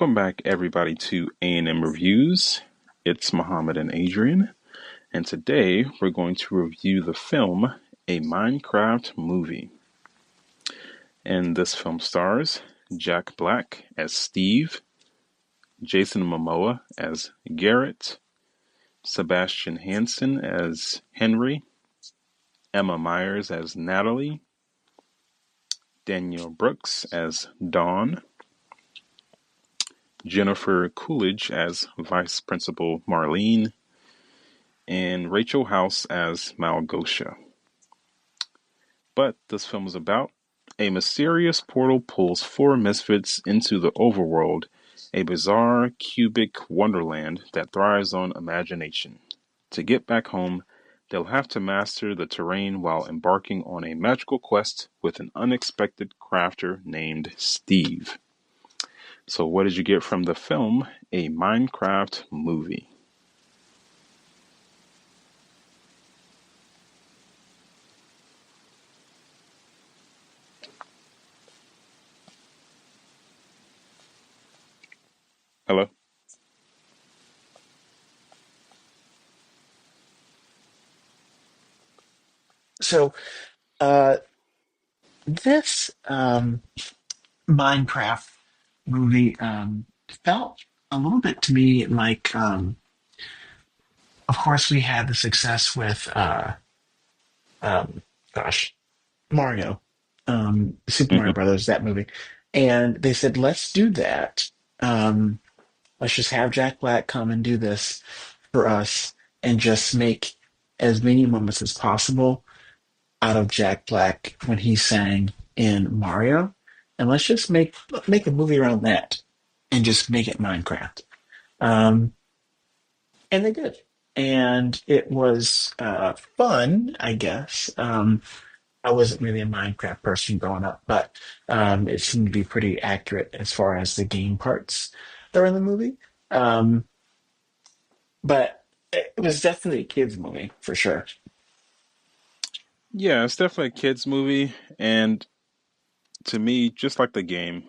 Welcome back, everybody, to A&M Reviews. It's Muhammad and Adrian, and today we're going to review the film A Minecraft Movie. And this film stars Jack Black as Steve, Jason Momoa as Garrett, Sebastian Hansen as Henry, Emma Myers as Natalie, Danielle Brooks as Dawn, Jennifer Coolidge as Vice Principal Marlene, and Rachel House as Malgosia. But this film is about a mysterious portal pulls four misfits into the overworld, a bizarre cubic wonderland that thrives on imagination. To get back home, they'll have to master the terrain while embarking on a magical quest with an unexpected crafter named Steve. So what did you get from the film A Minecraft Movie? Hello? So, uh, this Minecraft movie felt a little bit to me like, of course, we had the success with, um, gosh, Mario, Super Mario Hmm. Brothers, that movie, and they said, let's do that. Um, let's just have Jack Black come and do this for us, and just make as many moments as possible out of Jack Black when he sang in Mario, and let's just make a movie around that, and just make it Minecraft. Um, and they did, and it was fun, I guess. I wasn't really a Minecraft person growing up, but it seemed to be pretty accurate as far as the game parts that are in the movie. Um, but it was definitely a kids movie for sure. Yeah, it's definitely a kids movie, and to me, just like the game,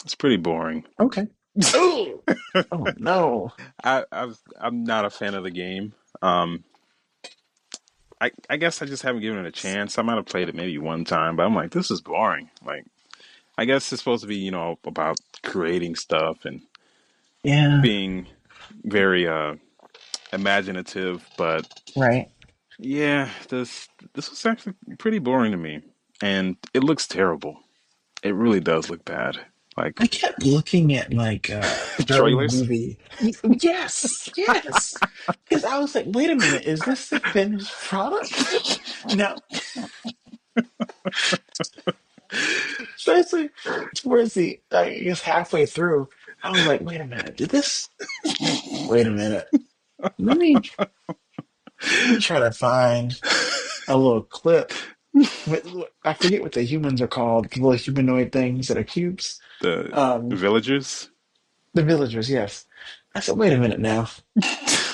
it's pretty boring. Okay. Oh, oh no. I'm not a fan of the game. Um, I guess I just haven't given it a chance. I might have played it maybe one time, but I'm like, this is boring. Like, I guess it's supposed to be, about creating stuff and Yeah. being very imaginative, but Right. yeah, this was actually pretty boring to me, and it looks terrible. It really does look bad. I Like kept looking at like during the trailers. movie. Yes, yes. Because I was like, wait a minute, is this the finished product? No, especially towards the I guess halfway through, I was like, wait a minute, did this? Wait a minute. Let me let me try to find a little clip. With, I forget what the humans are called, the little humanoid things that are cubes. The Um, villagers. the villagers, yes. I said, wait a minute now.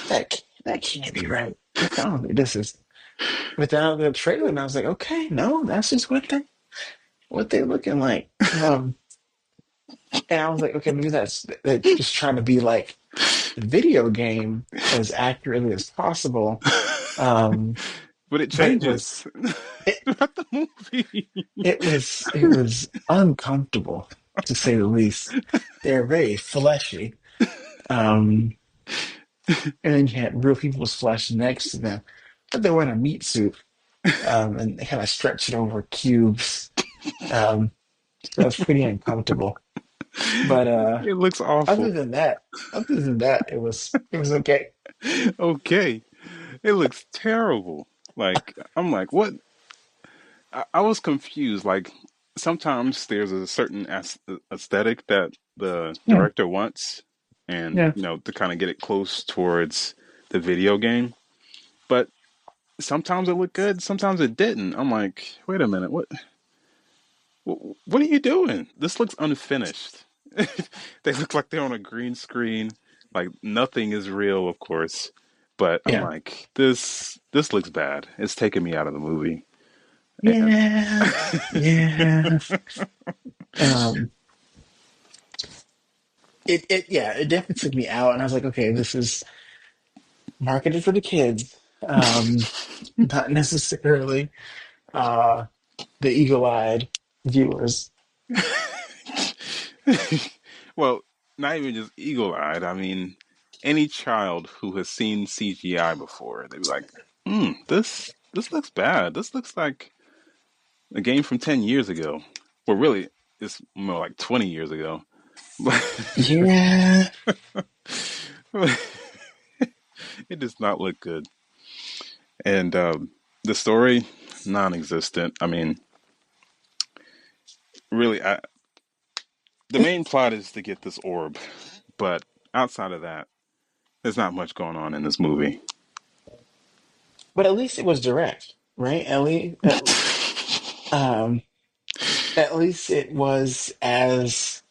That can't be right. I don't think this is without the trailer, and I was like, okay, no, that's just what they're looking like. And I was like, okay, maybe they're just trying to be like the video game as accurately as possible. Um, But it but changes it, throughout the movie. it was uncomfortable to say the least. They're very fleshy. Um, and then you had real people's flesh next to them, but they were in a meat suit. And they kind of stretch it over cubes. Um, so it's pretty uncomfortable. But It looks other awful. than that, it was okay. Okay, it looks terrible. Like I'm like, what? I was confused. Like sometimes there's a certain aesthetic that the Yeah, director wants, and yeah, to kind of get it close towards the video game. But sometimes it looked good, sometimes it didn't. I'm like, wait a minute, what are you doing? This looks unfinished. They look like they're on a green screen. Like nothing is real, of course. But I'm yeah, like, this looks bad. It's taking me out of the movie. And yeah, yeah. Um, yeah, it definitely took me out, and I was like, okay, this is marketed for the kids, not necessarily uh, the eagle-eyed viewers. Well, not even just eagle-eyed. I mean, any child who has seen CGI before, they'd be like, this looks bad. This looks like a game from 10 years ago. Well, really, it's more like 20 years ago. Yeah, But it does not look good. And the story, non-existent. I mean, really, the main plot is to get this orb, but outside of that, there's not much going on in this movie. but at least it was direct, right? Um, at least it was as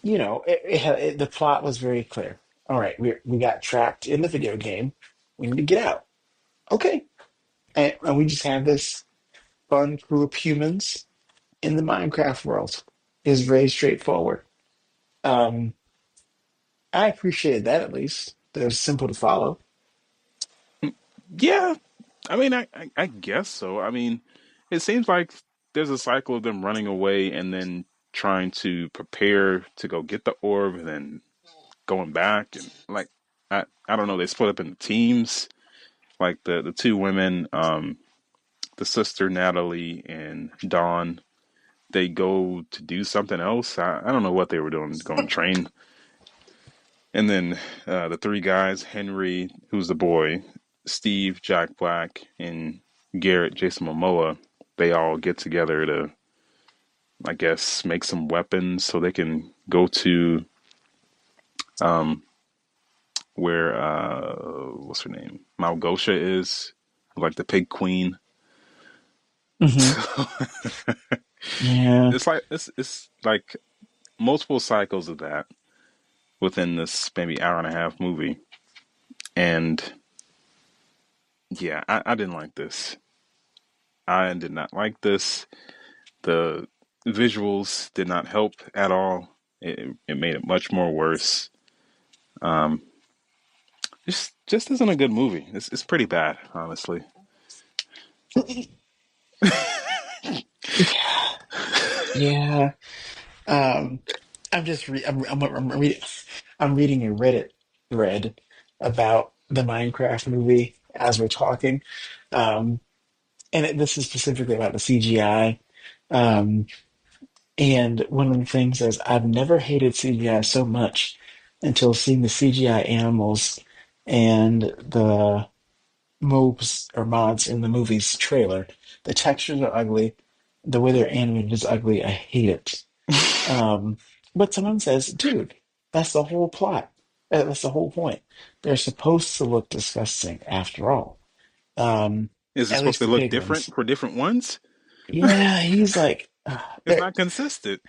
the plot was very clear. All right, we got trapped in the video game. We need to get out. Okay, and we just have this fun crew of humans in the Minecraft world. Is very straightforward. Um, I appreciated that at least. They're simple to follow. Yeah, I mean, I guess so. I mean, it seems like there's a cycle of them running away and then trying to prepare to go get the orb and then going back and like I don't know. They split up into teams. Like the two women, the sister Natalie and Dawn, they go to do something else. I don't know what they were doing, going to train. And then the three guys, Henry, who's the boy, Steve, Jack Black, and Garrett, Jason Momoa, they all get together to, I guess, make some weapons so they can go to um, where, what's her name? Malgosha is, like the pig queen. Hmm. Yeah. It's like it's like multiple cycles of that within this maybe hour and a half movie, and yeah, I didn't like this. I did not like this. The visuals did not help at all. It made it much more worse. Um, just isn't a good movie. It's pretty bad, honestly. Yeah. Um, I'm just I'm reading a Reddit thread about the Minecraft movie as we're talking, um, this is specifically about the CGI. Um, and one of the things is I've never hated CGI so much until seeing the CGI animals and the mobs or mods in the movie's trailer. The textures are ugly. The way they're animated is ugly. I hate it. Um, but someone says, dude, that's the whole plot. That's the whole point. They're supposed to look disgusting after all. Um, Is it at supposed least to the look pig ones. different for different ones? Yeah, he's like, It's not consistent.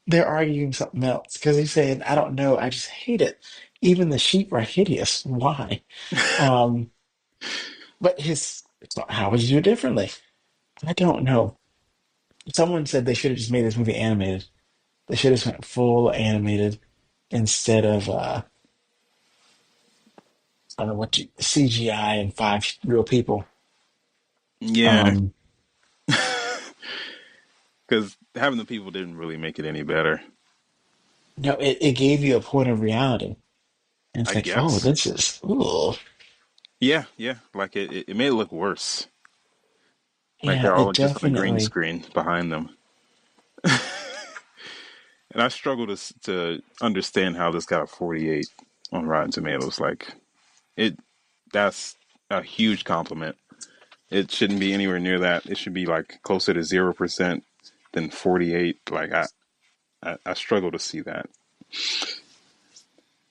they're arguing something else because he's saying, I don't know, I just hate it. Even the sheep are hideous. Why? Um, but how would you do it differently? I don't know. Someone said they should have just made this movie animated. They should have just went full animated instead of I don't know CGI and five real people. Yeah, Um, because having the people didn't really make it any better. no, it gave you a point of reality. And it's I like, oh, guess. this is ooh. Yeah, yeah. Like it made it look worse. Like Yeah, they're it all just on a green definitely screen behind them. And I struggle to understand how this got a 48 on Rotten Tomatoes. Like it, that's a huge compliment. It shouldn't be anywhere near that. It should be like closer to 0% than 48. Like I struggle to see that.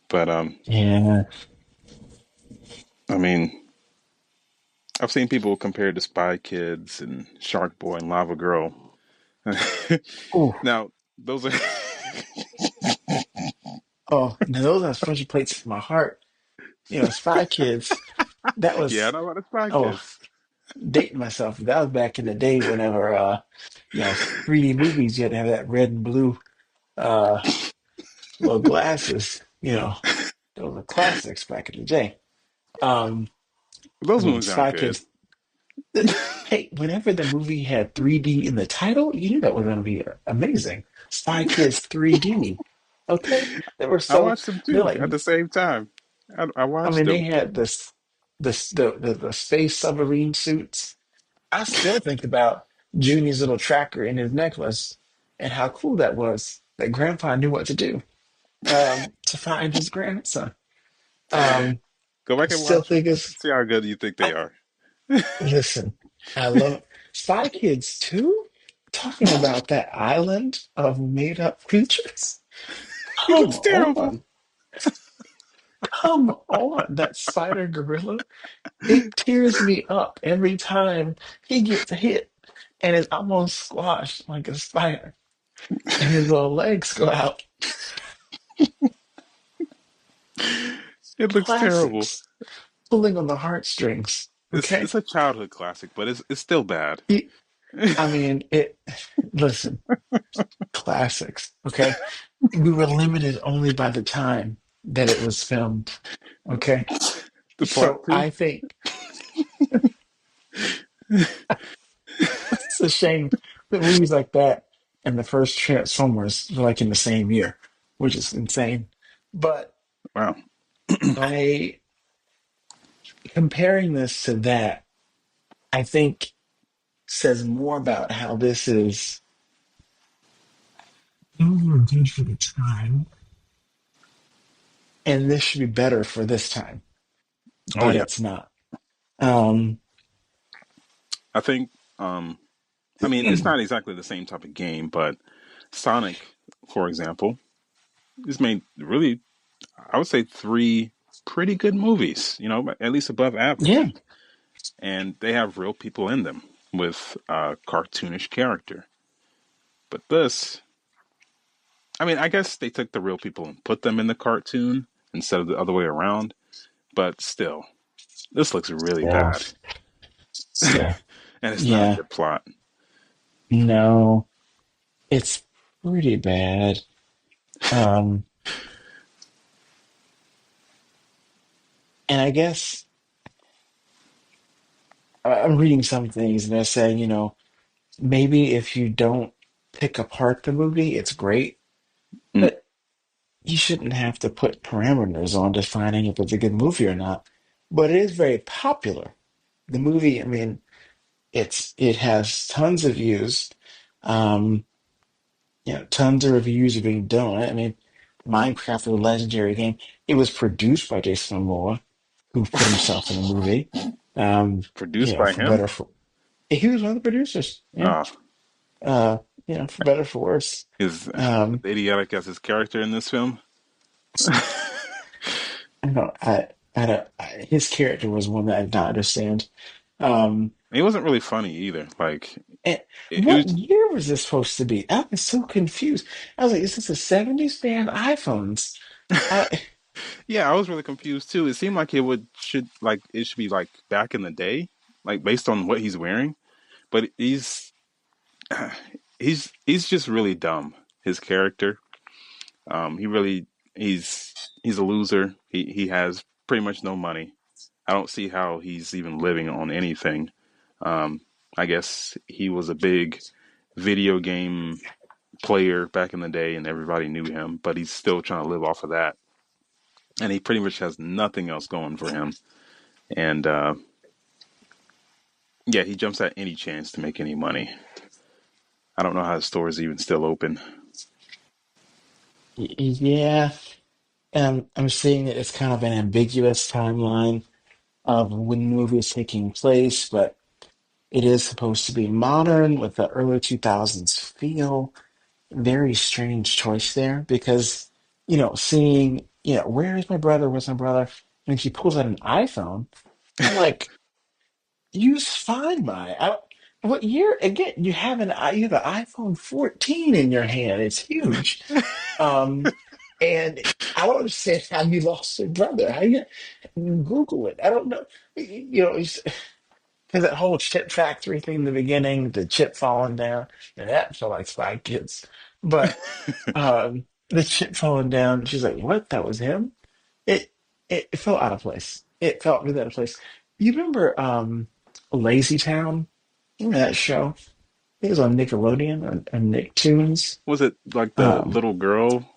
But yeah. I mean, I've seen people compared to Spy Kids and Shark Boy and Lava Girl. Oh, Now those are oh, now those are special places in my heart. Spy Kids. That yeah, I was know about the Spy oh, Kids. dating myself. That was back in the day whenever 3D movies you had to have that red and blue uh little glasses. Those are classics back in the day. Um, I Those mean, movies aren't Spy good. Kids. Hey, whenever the movie had 3D in the title, you knew that was going to be amazing. Spy Kids 3D. Okay, they were I so watched them they're too like, at the same time. I I watched mean, they them. had the space submarine suits. I still think about Junie's little tracker in his necklace and how cool that was. That Grandpa knew what to do to find his grandson. Um, Go I back and still watch them. think it's. See how good you think they I, are. listen, I love Spy Kids too. Talking about that island of made up creatures. He Come looks terrible. on, come on. That spider gorilla. It tears me up every time he gets hit and is almost squashed like a spider, and his little legs go out. It looks terrible. Classics, pulling on the heartstrings. Okay, It's a childhood classic, but it's still bad. It- I mean it. Listen, classics. Okay, we were limited only by the time that it was filmed. Okay, The plot so too. I think it's a shame that movies like that and the first Transformers were like in the same year, which is insane. But Wow. I comparing this to that, I think says more about how this is over good for the time, and this should be better for this time, Oh but yeah. it's not. Um, I think. I mean, it's not exactly the same type of game, but Sonic, for example, has made really, I would say, three pretty good movies. At least above yeah, average, and they have real people in them with a cartoonish character. But this, I mean, I guess they took the real people and put them in the cartoon instead of the other way around. But still, this looks really yeah, bad, yeah, and it's not a yeah. good plot. No, it's pretty bad. Um, and I guess I'm reading some things, and they're saying, maybe if you don't pick apart the movie, it's great, Mm, but you shouldn't have to put parameters on defining if it's a good movie or not. But it is very popular. The movie, I mean, it has tons of views. Um, tons of reviews are being done on it. I mean, Minecraft is a legendary game. It was produced by Jason Momoa, who put himself in the movie. produced by For him. better for he was one of the producers. Yeah. Uh, Uh, for better for worse. is as Um, idiotic as his character in this film. I don't. I don't. His character was one that I did not understand. Um, He wasn't really funny either. Like and it what was. year was this supposed to be? I was so confused. I was like, "Is this the '70s? They have iPhones." I, Yeah, I was really confused too. It seemed like it should be like back in the day, like based on what he's wearing. But he's just really dumb. His character, he really he's a loser. He has pretty much no money. I don't see how he's even living on anything. Um, I guess he was a big video game player back in the day, and everybody knew him. But he's still trying to live off of that, and he pretty much has nothing else going for him. And yeah, he jumps at any chance to make any money. I don't know how the store is even still open. yeah, I'm seeing that it's kind of an ambiguous timeline of when the movie is taking place, but it is supposed to be modern with the early 2000s feel. Very strange choice there because, seeing, where is my brother? Where's my brother? And she pulls out an iPhone. I'm like, use Find My. What year? Again, you have an iPhone 14 in your hand. It's huge. Um, and I don't understand how you lost your brother. How you Google it? I don't know. Because that whole chip factory thing in the beginning, the chip falling down, and that felt like Spy Kids. But the shit falling down. She's like, "What? That was him?" It it felt out of place. It felt really out of place. You remember Lazy Town? Remember that show? It was on Nickelodeon and Nicktoons. Was it like the Um, little girl?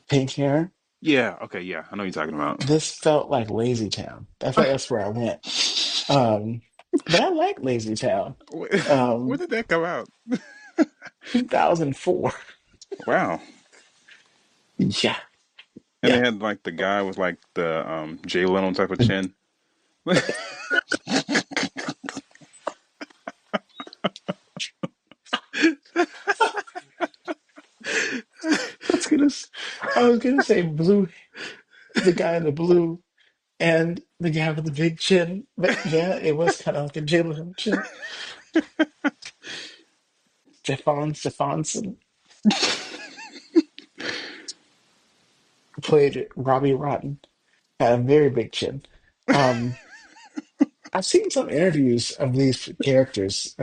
Pink hair. Yeah. Okay. Yeah, I know what you're talking about. This felt like Lazy Town. I felt that's where I went. Um, but I like Lazy Town. When Um, did that come out? 2004. Wow. Yeah, And they yeah. had like the guy with like the Jay Leno type of chin. I was gonna say blue, the guy in the blue, and the guy with the big chin. But yeah, it was kind of like a Jalen chin. Stefanson played Robbie Rotten. Had a very big chin. Um, I've seen some interviews of these characters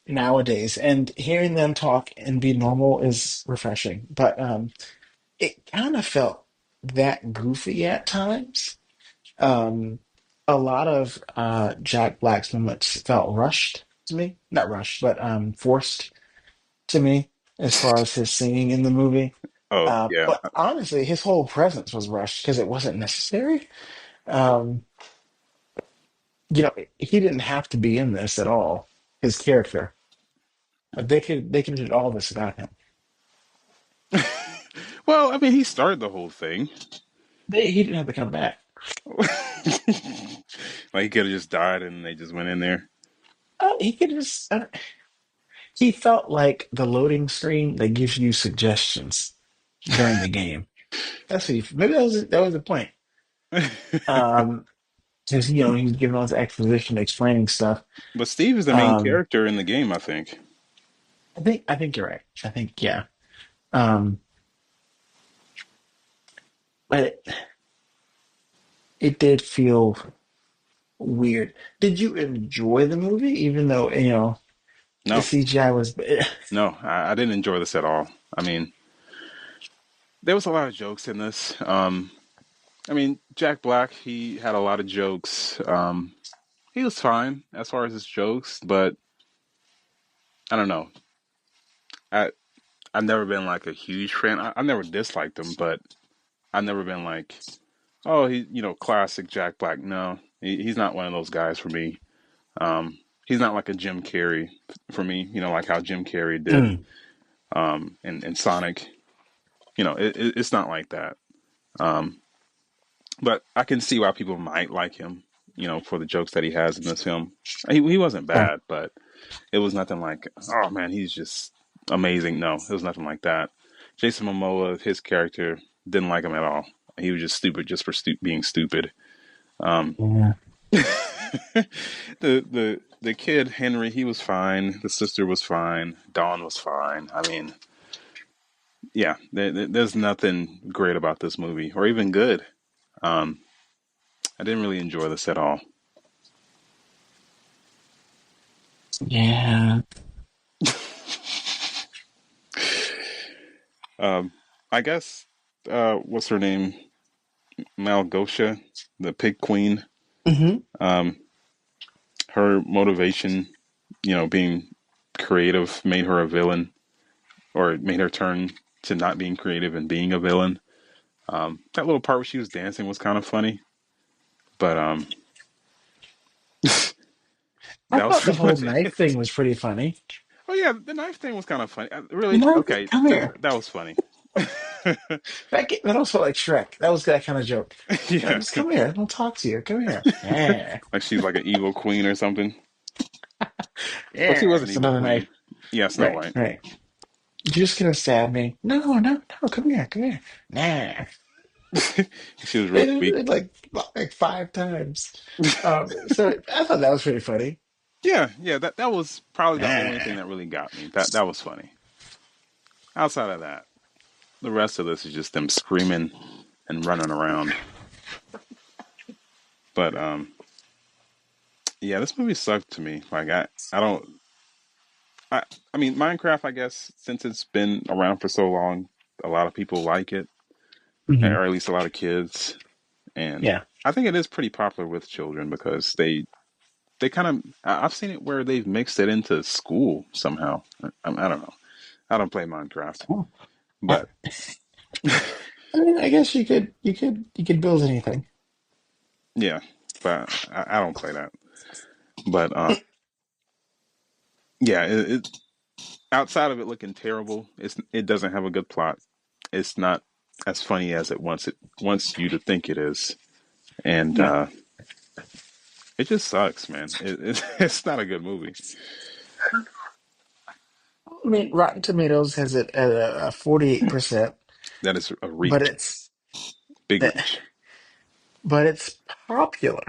nowadays, and hearing them talk and be normal is refreshing. But it kind of felt that goofy at times. Um, a lot of Jack Black's moments felt rushed to me. Not rushed, but forced to me as far as his singing in the movie. Oh yeah. But honestly, his whole presence was rushed because it wasn't necessary. Um, he didn't have to be in this at all. His character, but they could do all this without him. Well, I mean, he started the whole thing. He didn't have to come back. Like he could have just died and they just went in there. He could just. He felt like the loading screen that gives you suggestions during the game. That's what maybe that was the point. Um, because he's giving all this exposition, explaining stuff. But Steve is the main Um, character in the game, I think. I think you're right. I think yeah. Um, but it did feel weird. Did you enjoy the movie, even though the No, CGI was? no, I didn't enjoy this at all. I mean, there was a lot of jokes in this. I mean, Jack Black, he had a lot of jokes. He was fine as far as his jokes, but I don't know. I I've never been like a huge fan. I've never disliked him, but I've never been like, oh, classic Jack Black. No, he's not one of those guys for me. He's not like a Jim Carrey for me. Like how Jim Carrey did Mm. in Sonic. It's not like that. Um, but I can see why people might like him. For the jokes that he has in this film. He wasn't Sure. bad, but it was nothing like, oh man, he's just amazing. No, it was nothing like that. Jason Momoa, his character, didn't like him at all. He was just stupid, just for being stupid. Um, Yeah. the kid Henry, he was fine. The sister was fine. Dawn was fine. I mean, yeah, there's nothing great about this movie, or even good. Um, I didn't really enjoy this at all. Yeah. Um, I guess what's her name? Malgosha, the Pig Queen. Hmm. Um, her motivation, being creative, made her a villain, or made her turn to not being creative and being a villain. That little part where she was dancing was kind of funny, but I that was thought the pretty whole much knife it. thing was pretty funny. Oh yeah, the knife thing was kind of funny. Really? No, Okay, come here. that was funny. That also felt like Shrek. That was that kind of joke. Like, Yeah, just come here. I'll talk to you. Come here. Yeah. like she's like an evil queen or something. Well, she Yeah. was an It's evil another queen. knife. Yeah, Snow Right. White. Right. You're just gonna stab me. No, no, no. Come here. Come here. Nah. She was real It, weak. it, like five times. So I thought that was pretty funny. Yeah, that was probably the only thing Nah. that really got me. That was funny. Outside of that, the rest of this is just them screaming and running around. But yeah, this movie sucked to me. Like I don't I mean Minecraft, I guess, since it's been around for so long, a lot of people like it, Hmm. or at least a lot of kids. And Yeah. I think it is pretty popular with children because they kind of I've seen it where they've mixed it into school somehow. I don't know. I don't play Minecraft, Oh. I but mean, I guess you could build anything. yeah, but I don't play that. But yeah, outside of it looking terrible, it doesn't have a good plot. It's not as funny as it wants you to think it is, and Yeah. it just sucks, man. It's not a good movie. I mean, Rotten Tomatoes has it at a 48%, That is a but reach, it's big eh, reach. but it's popular,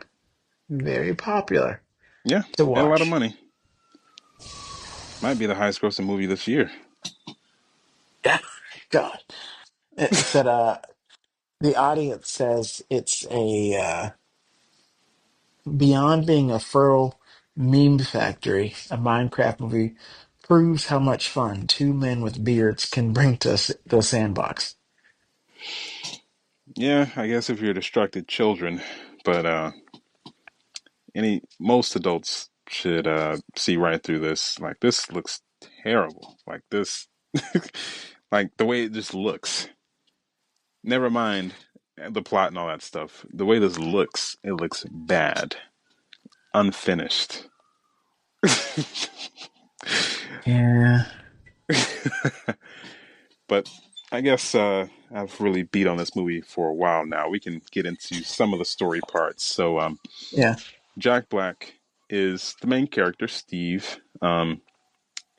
very popular Yeah, to made a lot of watch. money. Might be the highest grossing movie this year. Yeah, God, it said the audience says it's a beyond being a fertile meme factory. A Minecraft movie proves how much fun two men with beards can bring to the sandbox. Yeah, I guess if you're distracted children, but any most adults should see right through this. Like this looks terrible. Like this, like the way it just looks. Never mind the plot and all that stuff. The way this looks, it looks bad, unfinished. Yeah, But I guess I've really beat on this movie for a while now. We can get into some of the story parts. So, yeah, Jack Black is the main character, Steve.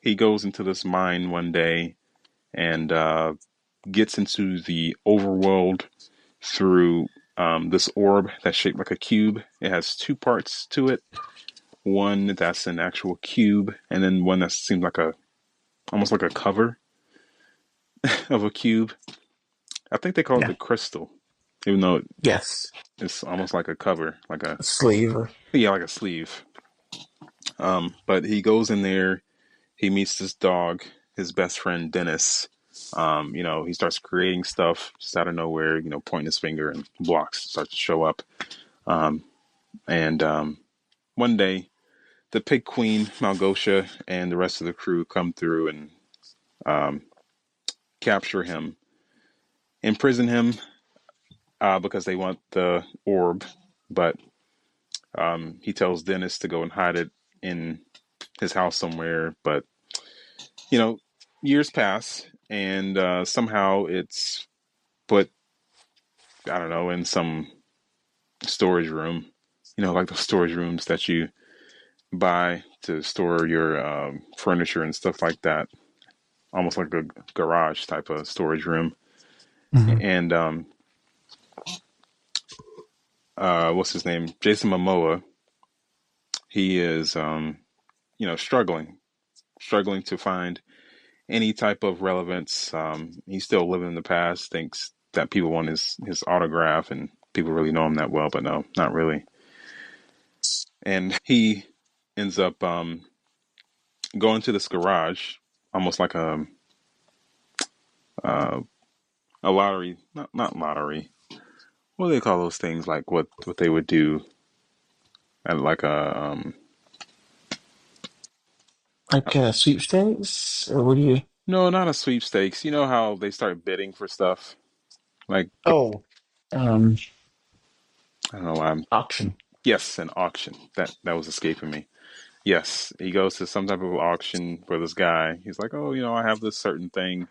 He goes into this mine one day and gets into the overworld through this orb that's shaped like a cube. It has two parts to it. One that's an actual cube, and then one that seems like a almost like a cover of a cube. I think they call it yeah, the crystal, even though yes. it's almost like a cover, like a A sleeve. Or, yeah, like a sleeve. But he goes in there. He meets this dog, his best friend Dennis. He starts creating stuff just out of nowhere. Pointing his finger and blocks start to show up. And one day, the Pig Queen Malgosha and the rest of the crew come through and um, capture him, imprison him because they want the orb. But he tells Dennis to go and hide it in his house somewhere. But you know, years pass, and somehow it's put, I don't know, in some storage room. Like the storage rooms that you buy to store your furniture and stuff like that. Almost like a garage type of storage room. mhm. And what's his name? Jason Momoa. He is, struggling to find any type of relevance. He's still living in the past. Thinks that people want his autograph, and people really know him that well, but no, not really. And he ends up going to this garage, almost like uh, a lottery, not lottery. What do they call those things? Like what they would do at like a Like sweepstakes, or what do you? no, not a sweepstakes. You know how they start bidding for stuff? Like Oh, um, I don't know why I'm auction. yes, an auction. That was escaping me. Yes, he goes to some type of auction for this guy. He's like, oh, I have this certain thing.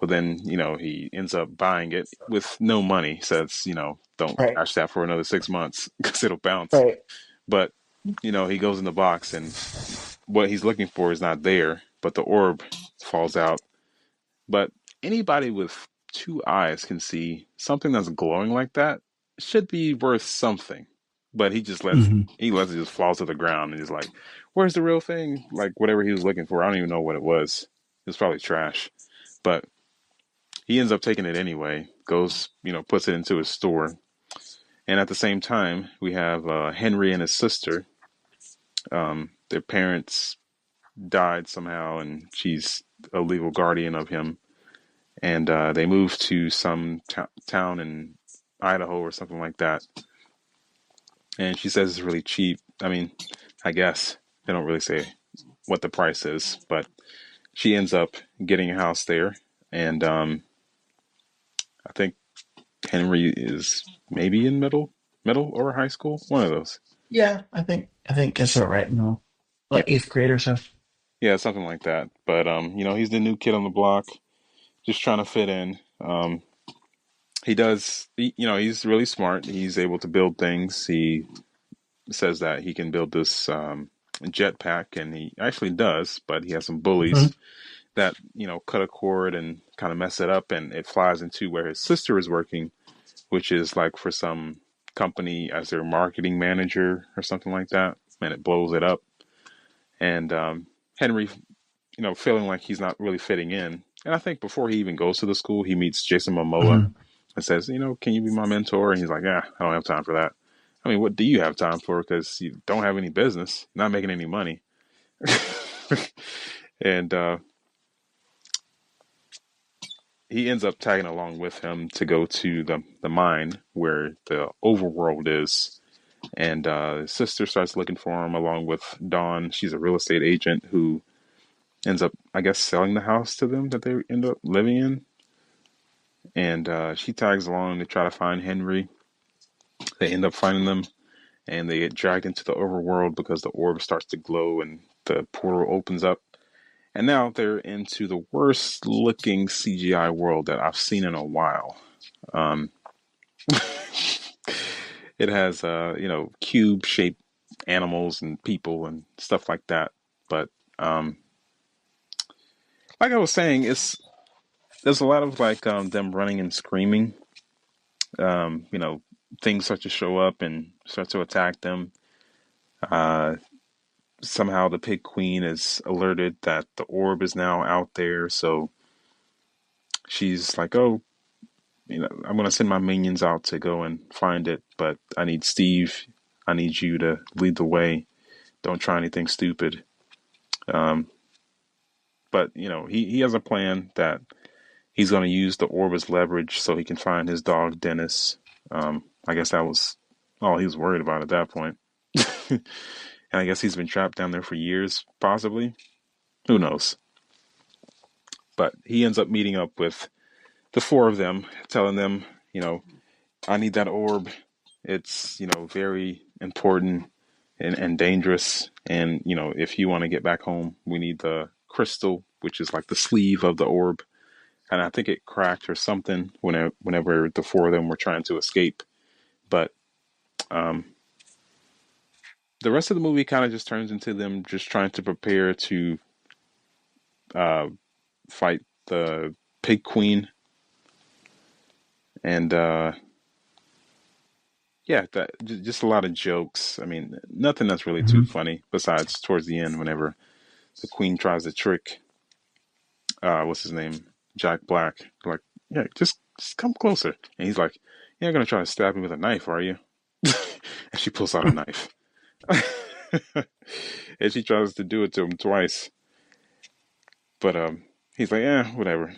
But then, he ends up buying it with no money. Says, don't Right, cash that for another 6 months because it'll bounce. right. But, he goes in the box and what he's looking for is not there, but the orb falls out. But anybody with two eyes can see something that's glowing like that should be worth something. But Hmm. he lets it just fall to the ground and he's like, where's the real thing? Like whatever he was looking for, I don't even know what it was. It was probably trash. But he ends up taking it anyway, goes, puts it into his store. And at the same time, we have Henry and his sister. Their parents died somehow, and she's a legal guardian of him. and they move to some town in Idaho or something like that. And she says it's really cheap. I mean, I guess they don't really say what the price is, but she ends up getting a house there, and I think Henry is maybe in middle or high school, one of those. Yeah, I think it's all right. No, Yeah, like eighth grade or so. yeah, something like that. But he's the new kid on the block, just trying to fit in. He's really smart. He's able to build things. He says that he can build this jetpack, and he actually does. But he has some bullies Mhm. that cut a cord and kind of mess it up, and it flies into where his sister is working, which is like for some company as their marketing manager or something like that, and it blows it up. And Henry, feeling like he's not really fitting in, and I think before he even goes to the school, he meets Jason Momoa Mhm. and says, can you be my mentor? And he's like, yeah, I don't have time for that. I mean, what do you have time for? Because you don't have any business, not making any money. And he ends up tagging along with him to go to the mine where the overworld is. And his sister starts looking for him along with Dawn. She's a real estate agent who ends up, I guess, selling the house to them that they end up living in. And she tags along to try to find Henry. They end up finding them, and they get dragged into the overworld because the orb starts to glow and the portal opens up. And now they're into the worst looking CGI world that I've seen in a while. Um, it has, cube shaped animals and people and stuff like that. But um, like I was saying, there's a lot of like them running and screaming. Um, you know, things start to show up and start to attack them. Uh, Somehow the pig queen is alerted that the orb is now out there, so she's like, "Oh, I'm gonna send my minions out to go and find it, but I need Steve. I need you to lead the way. Don't try anything stupid." Um, but he has a plan that he's gonna use the orb as leverage so he can find his dog Dennis. I guess that was all he was worried about at that point. And I guess he's been trapped down there for years, possibly. Who knows? But he ends up meeting up with the four of them, telling them, you know, I need that orb. It's, very important and dangerous. And, if you want to get back home, we need the crystal, which is like the sleeve of the orb. And I think it cracked or something whenever the four of them were trying to escape. But um, the rest of the movie kind of just turns into them just trying to prepare to uh, fight the pig queen. And yeah, just a lot of jokes. I mean, nothing that's really too Mhm. funny besides towards the end whenever the queen tries to trick what's his name, Jack Black. Like, yeah, just come closer, and he's like, "You're not gonna try to stab me with a knife, are you?" And she pulls out a knife, and she tries to do it to him twice, but he's like, "Yeah, whatever,"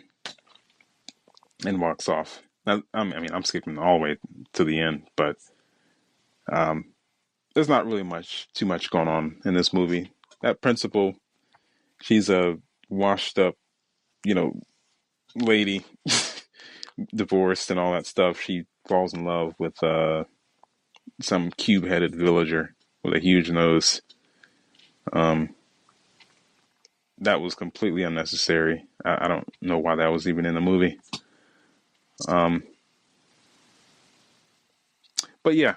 and walks off. Now, I'm skipping all the way to the end, but um, there's not really too much going on in this movie. That principal, she's a washed up, you know, lady, divorced and all that stuff. She falls in love with some cube-headed villager with a huge nose. Um, that was completely unnecessary. I don't know why that was even in the movie. Um, but yeah,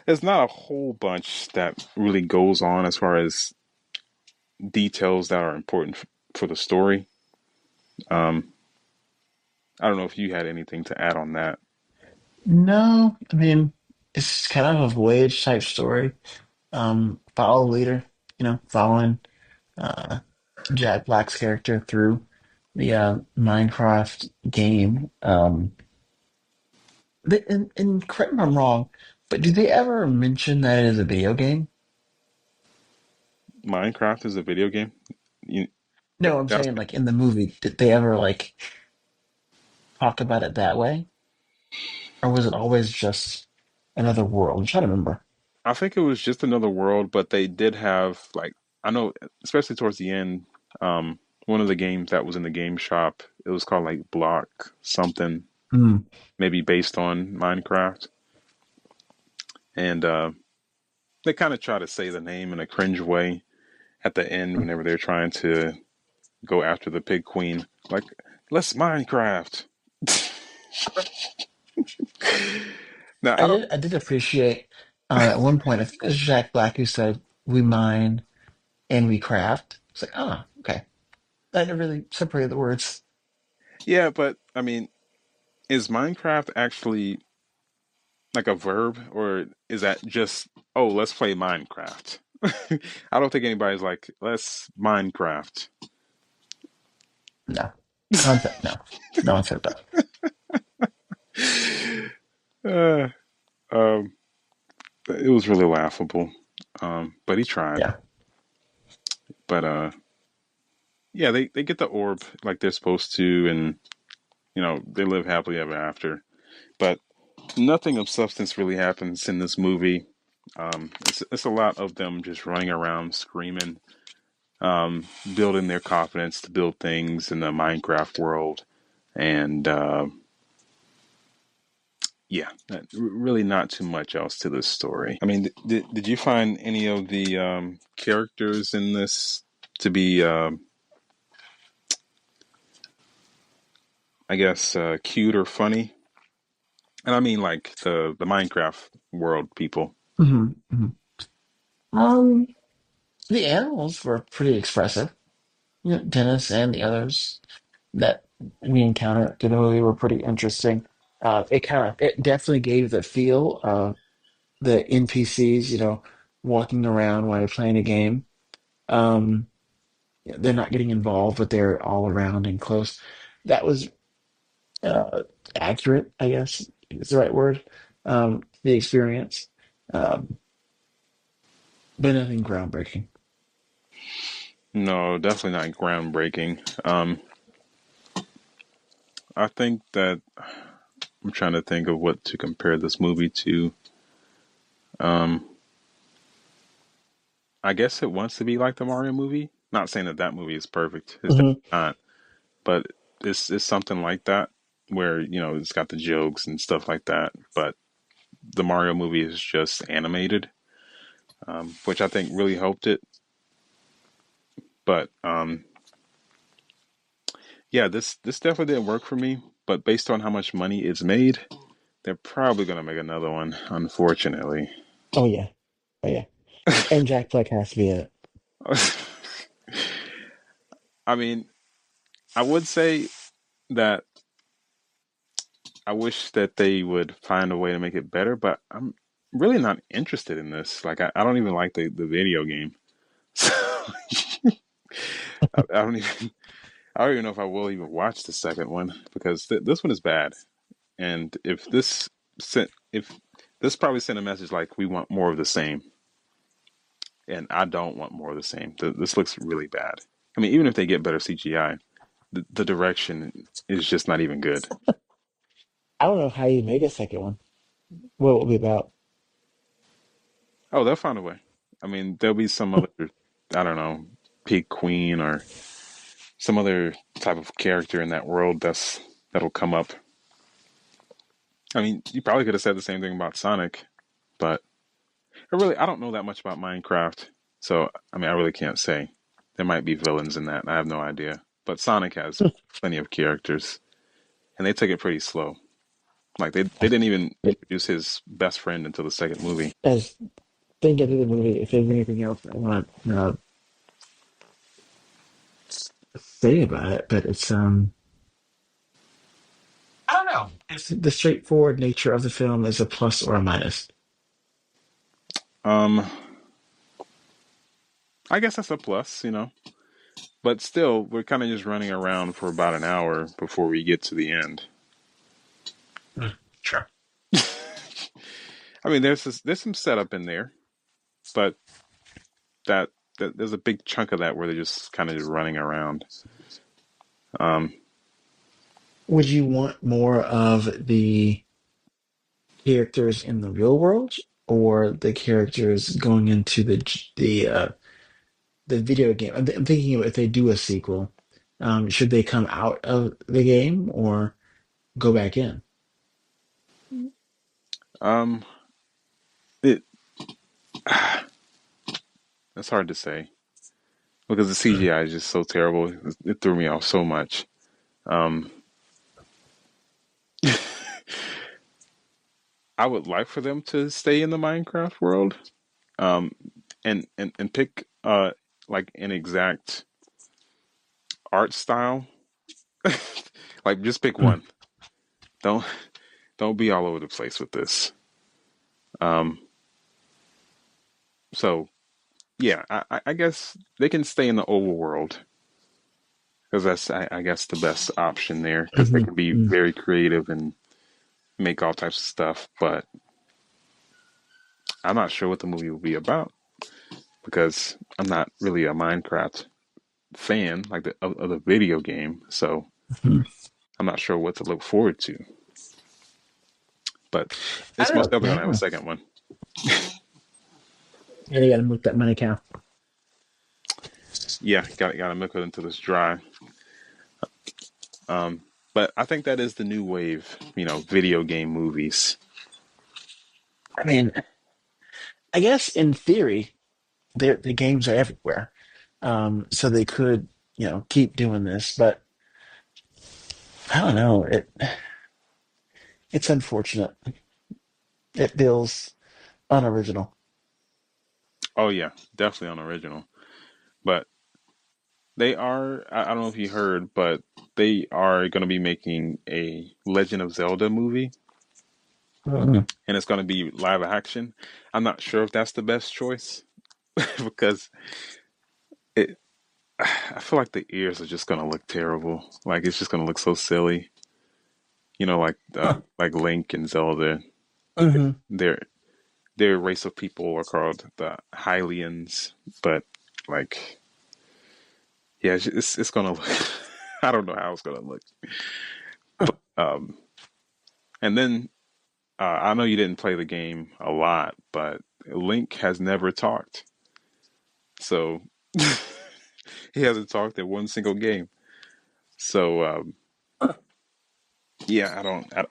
there's not a whole bunch that really goes on as far as details that are important for the story. Um, I don't know if you had anything to add on that. No, I mean it's kind of a voyage type story. Follow the leader, following uh, Jack Black's character through the Minecraft game. And correct me if I'm wrong, but do they ever mention that it is a video game? Minecraft is a video game. You, No, I'm that's saying like in the movie, did they ever like? talk about it that way, or was it always just another world? I'm trying to remember. I think it was just another world, but they did have like I know, especially towards the end, one of the games that was in the game shop, it was called like Block something, Mm. maybe based on Minecraft, and they kind of try to say the name in a cringe way at the end whenever they're trying to go after the pig queen, like let's Minecraft. Now I don't. I did appreciate at one point. I think it was Jack Black who said, "We mine and we craft." It's like, oh, okay. I didn't really separate the words. Yeah, but I mean, is Minecraft actually like a verb, or is that just oh let's play Minecraft? I don't think anybody's like let's Minecraft. No, no one said no. No one said that. uh, um, it was really laughable, but he tried. Yeah. But yeah, they get the orb like they're supposed to, and they live happily ever after. But nothing of substance really happens in this movie. It's a lot of them just running around screaming, building their confidence to build things in the Minecraft world, and yeah, really not too much else to this story. I mean, did you find any of the characters in this to be, I guess, cute or funny? And I mean, like the Minecraft world people. Hmm. Hmm. Um, the animals were pretty expressive. You know, Dennis and the others that we encountered in the movie were pretty interesting. It definitely gave the feel of the NPCs, walking around while you're playing a game. Um, they're not getting involved, but they're all around and close. That was uh, accurate, I guess is the right word. The experience, um, but nothing groundbreaking. No, definitely not groundbreaking. I think that I'm trying to think of what to compare this movie to. Um, I guess it wants to be like the Mario movie. Not saying that that movie is perfect. It's definitely Hmm. not, but it's something like that where it's got the jokes and stuff like that. But the Mario movie is just animated, which I think really helped it. But yeah, this definitely didn't work for me. But based on how much money it's made, they're probably gonna make another one. Unfortunately, Oh yeah, oh yeah, and Jack Black has to be in it. I mean, I would say that I wish that they would find a way to make it better, but I'm really not interested in this. Like, I don't even like the video game. So I don't even I don't even know if I will even watch the second one because this one is bad. And if this probably sent a message like we want more of the same, and I don't want more of the same. This looks really bad. I mean, even if they get better CGI, the direction is just not even good. I don't know how you make a second one. What it will be about? Oh, they'll find a way. I mean, there'll be some other, I don't know, pig queen or some other type of character in that world that'll come up. I mean, you probably could have said the same thing about Sonic, but I don't know that much about Minecraft, so I mean, I really can't say. There might be villains in that. I have no idea. But Sonic has plenty of characters, and they took it pretty slow. Like they didn't even introduce his best friend until the second movie. As think of the movie, if there's anything else I want to say about it, but I don't know. It's the straightforward nature of the film is a plus or a minus. Um, I guess that's a plus. But still, we're kind of just running around for about an hour before we get to the end. Mm, sure. I mean, there's some setup in there, but that, that there's a big chunk of that where they're just kind of just running around. Um, Would you want more of the characters in the real world or the characters going into the video game? I'm thinking of if they do a sequel, should they come out of the game or go back in? Um, it That's hard to say because the CGI is just so terrible. It threw me off so much. Um, I would like for them to stay in the Minecraft world, um, and pick like an exact art style. Like just pick Mm, one. Don't don't be all over the place with this. Um, so yeah, I guess they can stay in the overworld because that's I guess the best option there because they mhm, can be mm, very creative and make all types of stuff. But I'm not sure what the movie will be about because I'm not really a Minecraft fan like of the video game, so mhm. I'm not sure what to look forward to. But I it's don't most know. definitely I gonna don't have a know. second one. Yeah, they got to milk that money cow. Yeah, gotta milk it until it's dry. Um, but I think that is the new wave, video game movies. I mean, I guess in theory, the games are everywhere, so they could, keep doing this. But I don't know. It's unfortunate. It feels unoriginal. Oh yeah, definitely unoriginal. But they are. I don't know if you heard, but they are going to be making a Legend of Zelda movie, Mm. and it's going to be live action. I'm not sure if that's the best choice because it. I feel like the ears are just going to look terrible. Like it's just going to look so silly. Huh. Like Link and Zelda. Hmm. Their their race of people are called the Hylians, but like yeah, it's gonna look. I don't know how it's gonna look. Um, and then I know you didn't play the game a lot, but Link has never talked, so he hasn't talked in one single game. So yeah, I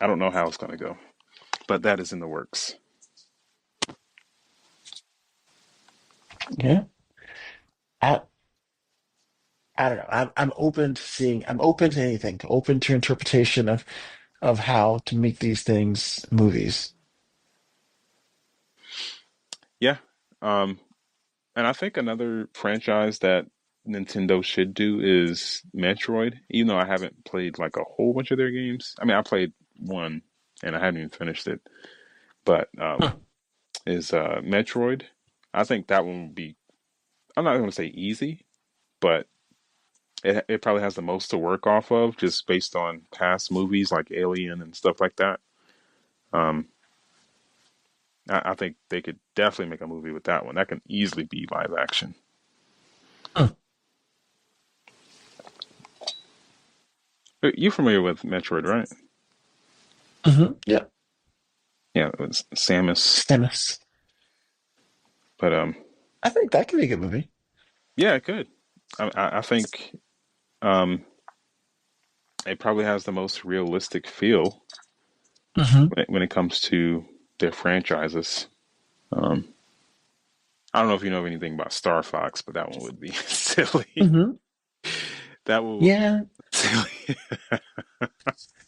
don't know how it's gonna go, but that is in the works. Yeah. I I don't know. I'm open to seeing. I'm open to anything. Open to interpretation of how to make these things movies. Yeah, um, and I think another franchise that Nintendo should do is Metroid. Even though I haven't played like a whole bunch of their games. I mean, I played one and I haven't even finished it. But Huh. is Metroid. I think that one would be. I'm not going to say easy, but it probably has the most to work off of just based on past movies like Alien and stuff like that. Um, I think they could definitely make a movie with that one. That can easily be live action. Huh. You're familiar with Metroid, right? Yeah. Yeah, it was Samus. Stemmus. But I think that could be a good movie. yeah, it could. I think um, it probably has the most realistic feel Hmm. when it comes to their franchises. Um, I don't know if you know anything about Star Fox, but that one would be silly. Hmm. That one would Yeah, be silly.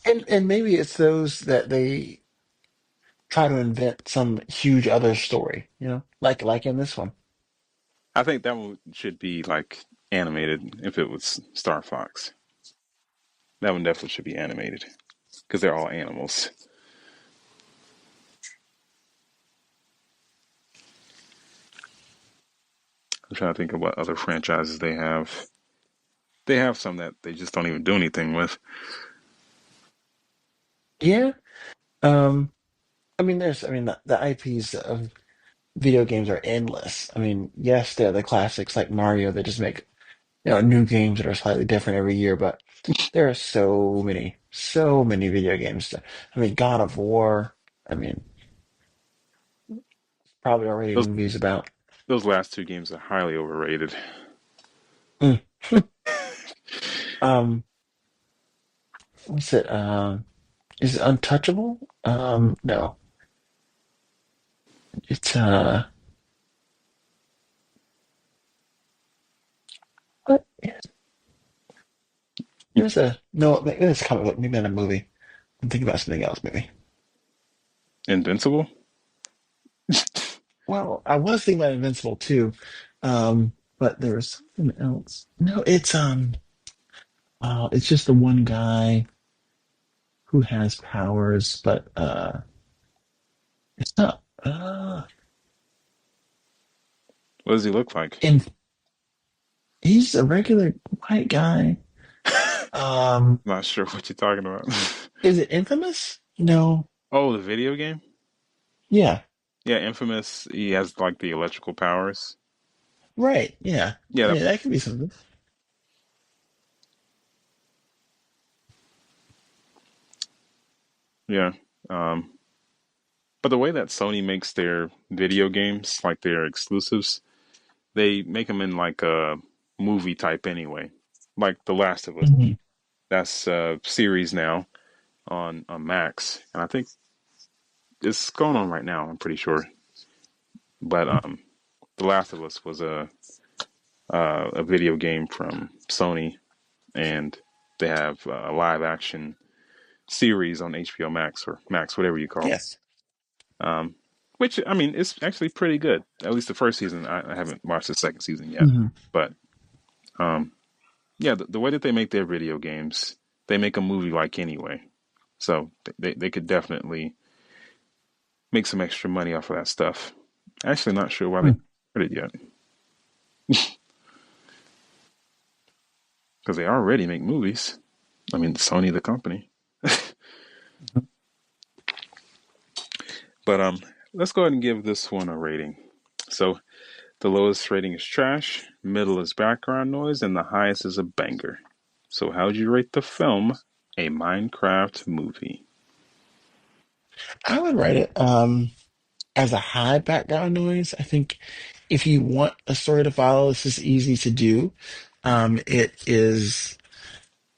and maybe it's those that they try to invent some huge other story, like in this one. I think that one should be like animated if it was Star Fox. That one definitely should be animated because they're all animals. I'm trying to think of what other franchises they have. They have some that they just don't even do anything with. Yeah. The IPs of video games are endless. I mean, yes, they're the classics like Mario that just make new games that are slightly different every year, but there are so many video games. I mean, God of War. I mean, probably already Those movies about. those last two games are highly overrated. Mm. Um, what's it? Is it Untouchable? No, it's what? There's a no. Maybe it's comic book. Maybe not a movie. I'm thinking about something else. Maybe. Invincible? Well, I was thinking about Invincible too, but there was something else. No, it's just the one guy who has powers, but it's not. What does he look like? And he's a regular white guy. Not sure what you're talking about. Is it Infamous? No. Oh, the video game? Yeah. Yeah, Infamous. He has like the electrical powers. Right. Yeah. Yeah, Yeah, that could be something. yeah. Um, but the way that Sony makes their video games, like their exclusives, they make them in like a movie type anyway. Like The Last of Us. Mhm. That's a series now on Max, and I think it's going on right now. I'm pretty sure. But The Last of Us was a video game from Sony, and they have a live action series on HBO Max or Max, whatever you call it. Yes. Um, which I mean, it's actually pretty good. At least the first season. I haven't watched the second season yet, Hmm. but um, yeah, the way that they make their video games, they make a movie like anyway. So they could definitely make some extra money off of that stuff. Actually, not sure why they started it yet, because they already make movies. I mean, Sony, the company. But let's go ahead and give this one a rating. So the lowest rating is trash, middle is background noise, and the highest is a banger. So how would you rate the film, a Minecraft movie? I would write it as a high background noise. I think if you want a story to follow, this is easy to do. It is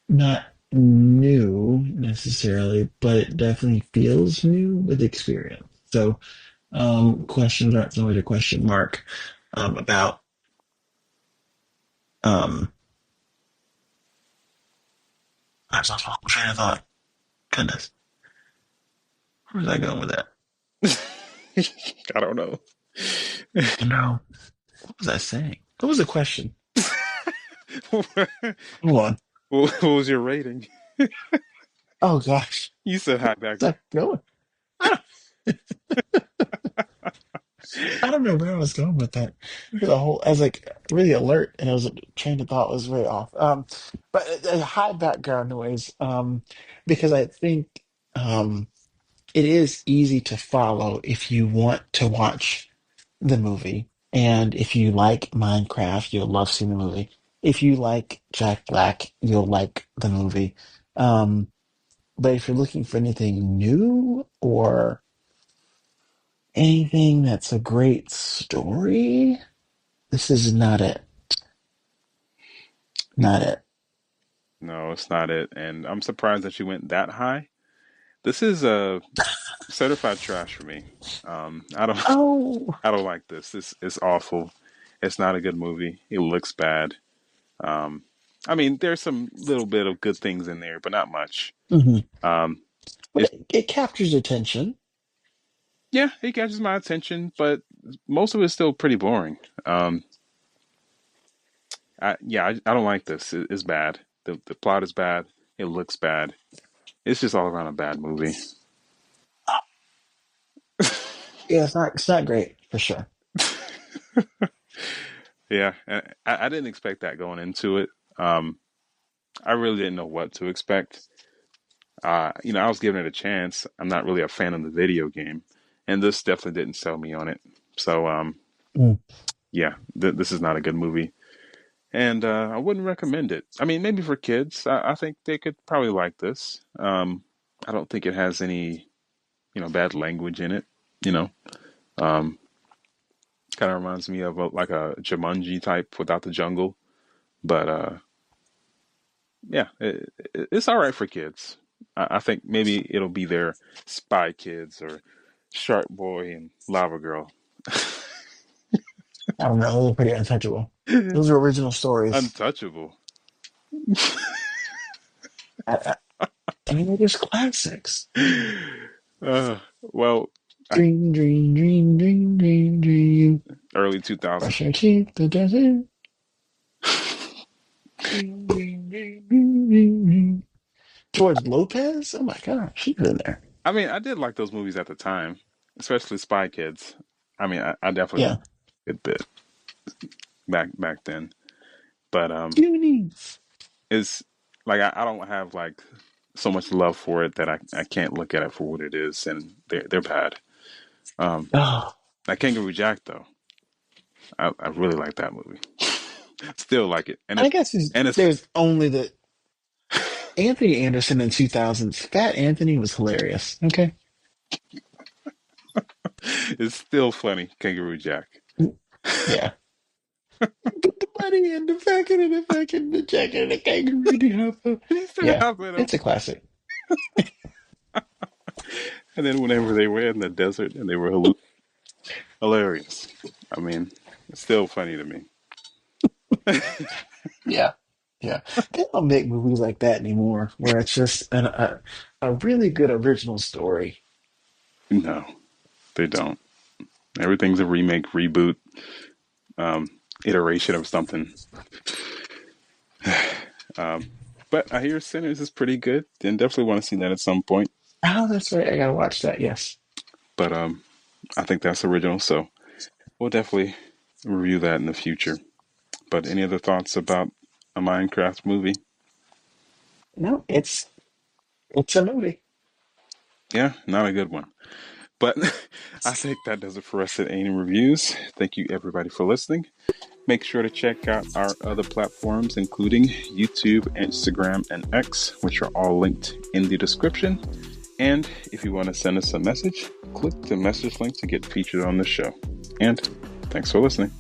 not new necessarily, but it definitely feels new with experience. So, questions aren't always a question mark about um. I was lost my whole train of thought. Goodness, where was I going with that? I don't know. No, what was I saying? What was the question? what Hold on. was your rating? Oh gosh, You said high where's background. that going? I don't, I don't know where I was going with that. The whole, I was like really alert, and I was train of thought was very off. But a high background noise, because I think um, it is easy to follow if you want to watch the movie, and if you like Minecraft, you'll love seeing the movie. If you like Jack Black, you'll like the movie. Um, but if you're looking for anything new or anything that's a great story, this is not it. Not it. No, it's not it. And I'm surprised that you went that high. This is a certified trash for me. I don't Oh. I don't like this. This is awful. It's not a good movie. It looks bad. Um, I mean, there's some little bit of good things in there, but not much. Hmm. Um, But it's it captures attention. yeah, it catches my attention, but most of it's still pretty boring. I don't like this. It's bad. The plot is bad. It looks bad. It's just all around a bad movie. Yeah, it's not great for sure. Yeah, I didn't expect that going into it. Um, I really didn't know what to expect. I was giving it a chance. I'm not really a fan of the video game, and this definitely didn't sell me on it. So, Mm. yeah, this is not a good movie. And I wouldn't recommend it. I mean, maybe for kids, I think they could probably like this. I don't think it has any, bad language in it. You know, um, kind of reminds me of like a Jumanji type without the jungle. But yeah, it's all right for kids. I think maybe it'll be their Spy Kids or Shark Boy and Lava Girl. I don't know. Those are pretty untouchable. Those are original stories. Untouchable. I, I mean, they're just classics. Well, I, Dream, dream, dream, dream, dream, dream. early 2000. Brush your teeth, the desert. Dream, dream, dream, dream, dream, dream. George Lopez? Oh my gosh, she's in there. I mean, I did like those movies at the time, especially Spy Kids. I mean, I definitely Yeah. liked it a good bit back then. But Goonies. it's like I don't have like so much love for it that I can't look at it for what it is, and they're bad. Um, Oh, like Kangaroo Jack though, I really like that movie. Still like it, I guess it's there's only the Anthony Anderson in 2000s. Fat Anthony was hilarious. Okay. it's still funny. Kangaroo Jack. Yeah. Put the money in the packet and the packet and the jacket and the kangaroo hopper. He said, Yeah. "How's that?" It's a classic. And then whenever they were in the desert and they were hilarious. I mean, it's still funny to me. Yeah. Yeah. They don't make movies like that anymore where it's just a really good original story. No, they don't. Everything's a remake, reboot, um, iteration of something. Um, but I hear Sinners is pretty good, and definitely want to see that at some point. Oh, that's right. I gotta watch that. Yes. But I think that's original, so we'll definitely review that in the future. But any other thoughts about a Minecraft movie? No, it's a movie. Yeah, not a good one. But I think that does it for us at Any Reviews. Thank you, everybody, for listening. Make sure to check out our other platforms, including YouTube, Instagram, and X, which are all linked in the description. And if you want to send us a message, click the message link to get featured on the show. And thanks for listening.